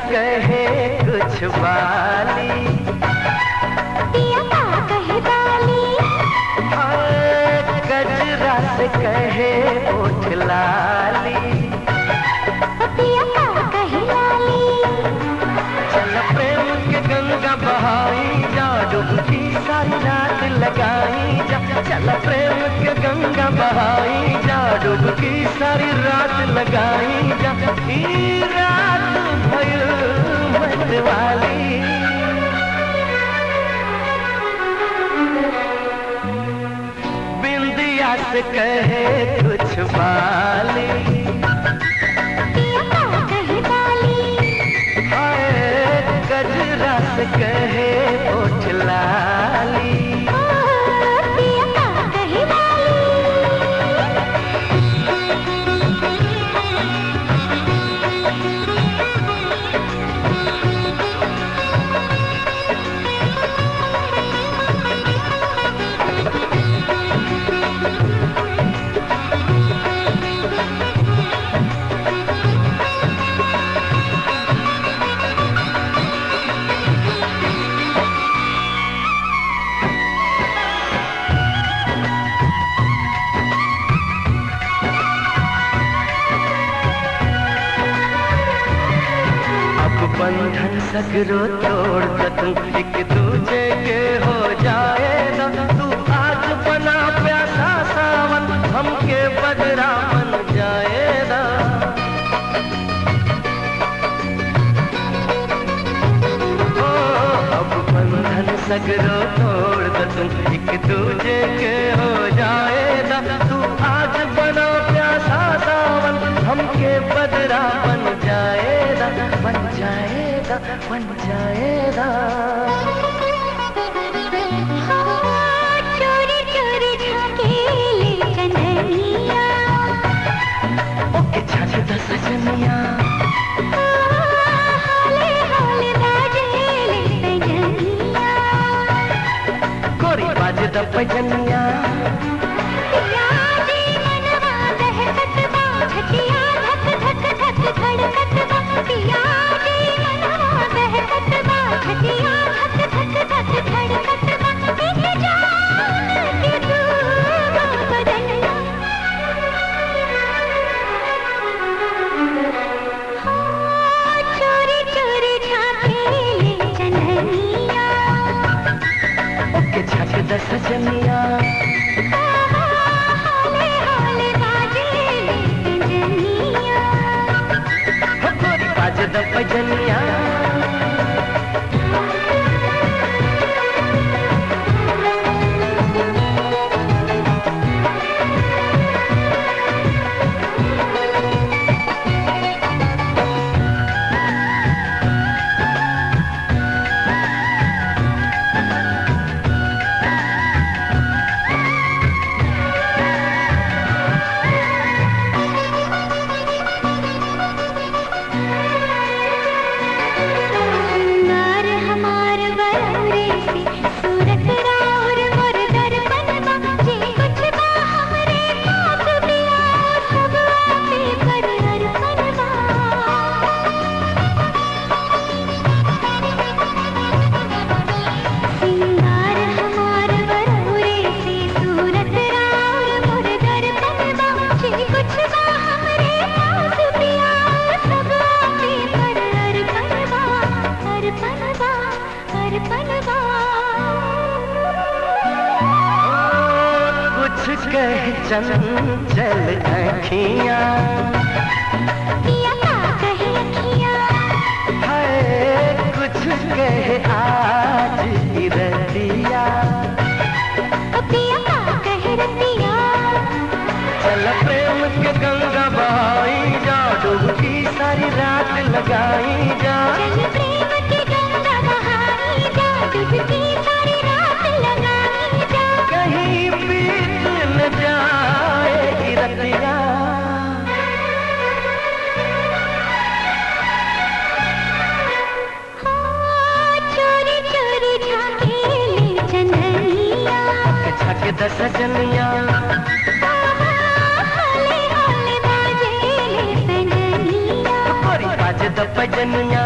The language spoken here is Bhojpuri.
कहे कुछ बाली, पिया का कहे बाली, गजरा से कहे ओठ लाली, पिया का कहे लाली। चल प्रेम के गंगा बहाई जा, डुबकी सारी रात लगाई जा। चल प्रेम के गंगा बहाई जा, डुबकी सारी रात लगाई जा। ई रात भइल मत वाली, बिंदिया से कहे कुछ बाली, पिया का कहे बाली, गजरा से कहे ओठ लाली, पिया का कहे बाली। बंधन सगरो तोड़ तुम एक दूजे के हो जाएगा। तू आज बना प्यासा सावन, हमके बदरा बन जाएगा। ओ अब बंधन सगरो तोड़ तुम एक दूजे के हो जाएगा। तू आज बना प्यासा सावन, हमके बदरा बन जाएगा, बन जाएगा, बन जाएगा। चोरी चोरी झाकेले चंदनिया, ओके छाछ दस जनिया, हाले हाले बाजेले पैजनिया, गोरी बाज द पैजनिया। पिया जी मनवा दहकत बा, छटिया धक धक धक धड़कत बा। पिया जी मनवा दहकत बा, छटिया धक धक धक धड़कत बा। एक जान के तू बदनिया, चोरी चोरी झाकेले चंदनिया, ओके छाछ दस जनिया, हाले हाले बाजेले पैजनिया। गोरी बाज द पैजनिया। नार हमार वरौरे से सूरत राउर मोर दर्पण बा। जे कुछ बा हमरे पास पिया, सब आपे पर अर्पण बा। सिंगार हमार वरौरे से सूरत राउर मोर दर्पण बा। जे कुछ बा हमरे पास पिया, सब आपे पर अर्पण बा, अर्पण बा, अर्पण बा। कुछ कह चंचल अखियां, पिया का कहे अखियां, है कुछ कहे आज की रतिया। पिया का कहे रतिया। चल प्रेम के गंगा बहाई जा, डुबकी सारी रात लगाई जा। चल प्रेम की गंगा बहाई जा, डुबकी सारी रात लगाई जा। कहीं बीत न जाएगी रतिया, चोरी चोरी झाकेले चंदनिया, छक दस जनिया, हाले हाले बाजेले पैजनिया। गोरी बाज द पजनिया